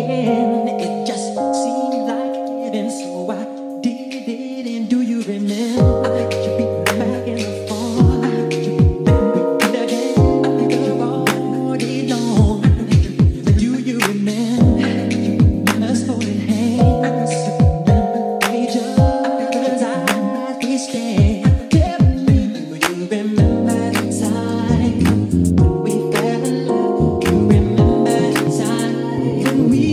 again. It just seemed like heaven, so I did it. And do you remember? I should be back in the fall. I should be back again all day long. Do you remember us holding hands? Remember each other's eyes we stare. Tell me, do you remember the time when we fell in love? You remember the time when we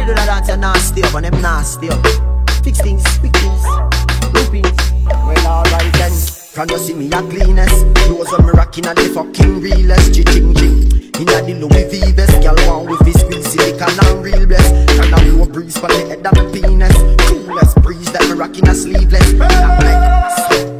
do that dance, you're nasty up, and them nasty up. Fix things, loopings. Well, alright then. Can you see me a cleanest? Clothes when me rockin' and the fucking realest. Ching. Inna the Louis V vest, girl want with his squeeze silicone and real bless. Can I blow a breeze for the head of my penis? Coolest breeze that me rockin' a sleeveless. Like